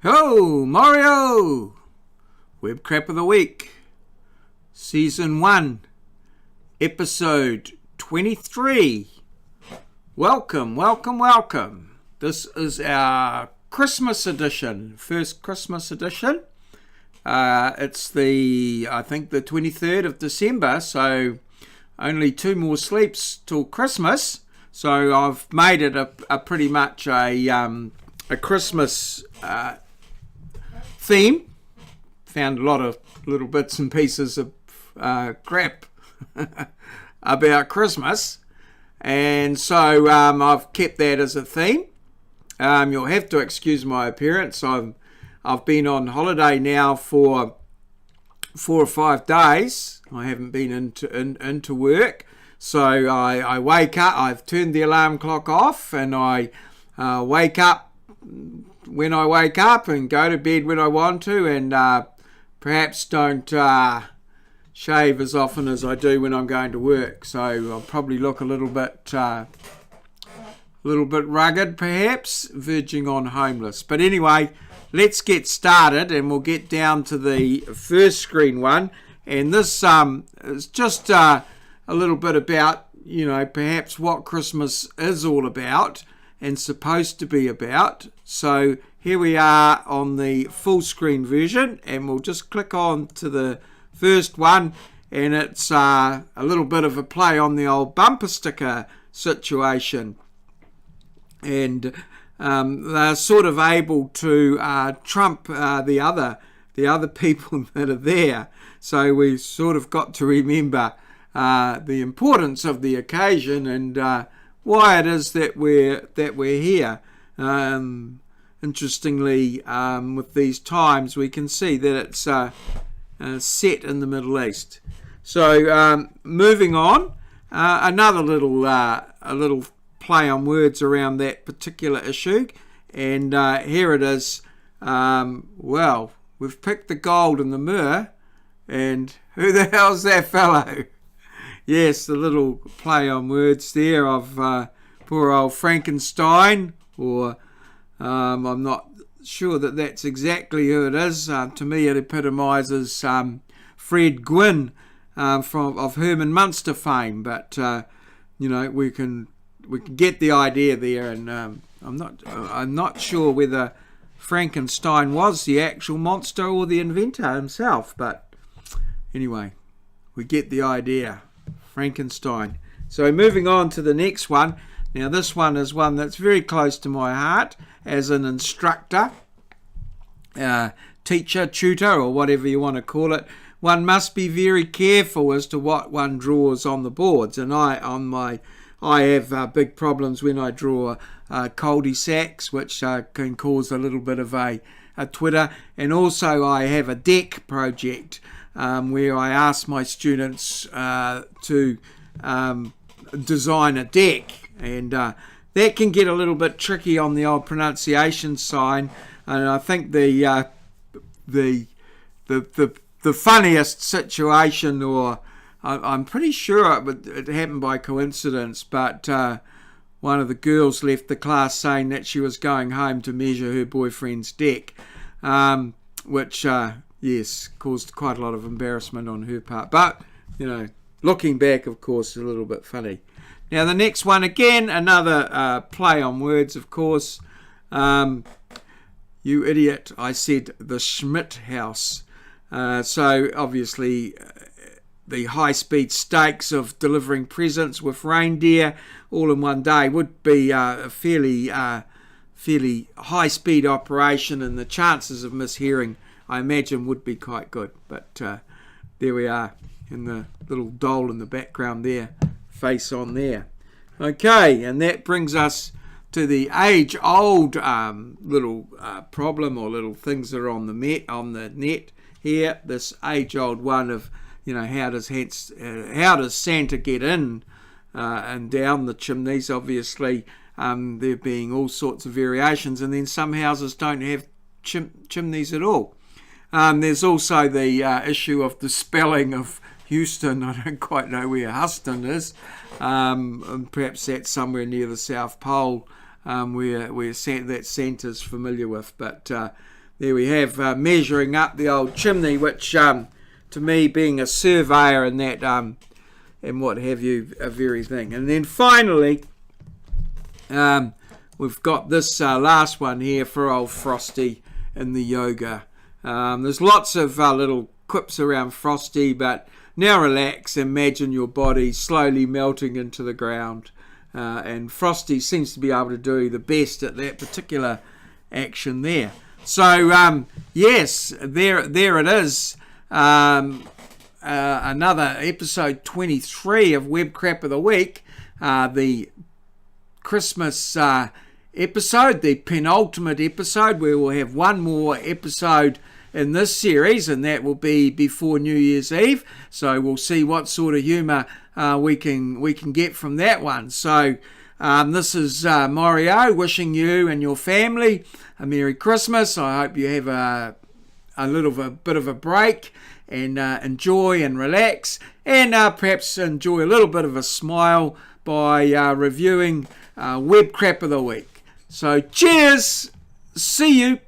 Ho, Mario! Web Crap of the Week, Season 1, Episode 23. Welcome. This is our Christmas edition, first Christmas edition. It's the 23rd of December, so only 2 more sleeps till Christmas. So I've made it a pretty much a Christmas theme. Found a lot of little bits and pieces of crap about Christmas, and so I've kept that as a theme. You'll have to excuse my appearance. I've been on holiday now for 4 or 5 days. I haven't been into work, so I wake up. I've turned the alarm clock off, and I wake up when I wake up and go to bed when I want to, and perhaps don't shave as often as I do when I'm going to work. So I'll probably look a little bit rugged, perhaps, verging on homeless. But anyway, let's get started, and we'll get down to the first screen one. And this is just a little bit about, perhaps what Christmas is all about and supposed to be about. So here we are on the full screen version, and we'll just click on to the first one, and it's a little bit of a play on the old bumper sticker situation. And they're sort of able to trump the other people that are there. So we sort of got to remember the importance of the occasion and why it is that we're here. Interestingly, with these times, we can see that it's set in the Middle East. So moving on, another little play on words around that particular issue, and here it is. Well, we've picked the gold and the myrrh, and who the hell's that fellow? Yes, the little play on words there of poor old Frankenstein, or I'm not sure that that's exactly who it is. To me, it epitomises Fred Gwynne of Herman Munster fame, but we can get the idea there, and I'm not sure whether Frankenstein was the actual monster or the inventor himself, but anyway, we get the idea. Frankenstein. So moving on to the next one. Now this one is one that's very close to my heart as an instructor, teacher, tutor, or whatever you want to call it. One must be very careful as to what one draws on the boards, and I have big problems when I draw cul-de-sacs, which can cause a little bit of a twitter, and also I have a deck project where I ask my students to design a deck, and that can get a little bit tricky on the old pronunciation sign. And I think the funniest situation, or I'm pretty sure it happened by coincidence, but one of the girls left the class saying that she was going home to measure her boyfriend's deck, which yes, caused quite a lot of embarrassment on her part. But, looking back, of course, a little bit funny. Now, the next one, again, another play on words, of course. You idiot, I said the Schmidt house. So, obviously, the high-speed stakes of delivering presents with reindeer all in one day would be a fairly high-speed operation, and the chances of mishearing, I imagine, would be quite good. But there we are, in the little doll in the background there, face on there. Okay, and that brings us to the age-old little problem, or little things that are on the net here. This age-old one of, how does Santa get in and down the chimneys? Obviously, there being all sorts of variations, and then some houses don't have chimneys at all. There's also the issue of the spelling of Houston. I don't quite know where Huston is. And perhaps that's somewhere near the South Pole, where that Santa's familiar with. But there we have measuring up the old chimney, which to me, being a surveyor and that and what have you, a very thing. And then finally, we've got this last one here for old Frosty in the yoga. There's lots of little quips around Frosty, but now relax, imagine your body slowly melting into the ground. And Frosty seems to be able to do the best at that particular action there. So, yes, there it is. Another episode 23 of Web Crap of the Week. The Christmas episode, the penultimate episode, where we'll have one more episode in this series, and that will be before New Year's Eve. So we'll see what sort of humour we can get from that one. So this is Maureo wishing you and your family a Merry Christmas. I hope you have a bit of a break and enjoy and relax, and perhaps enjoy a little bit of a smile by reviewing Web Crap of the Week. So cheers, see you.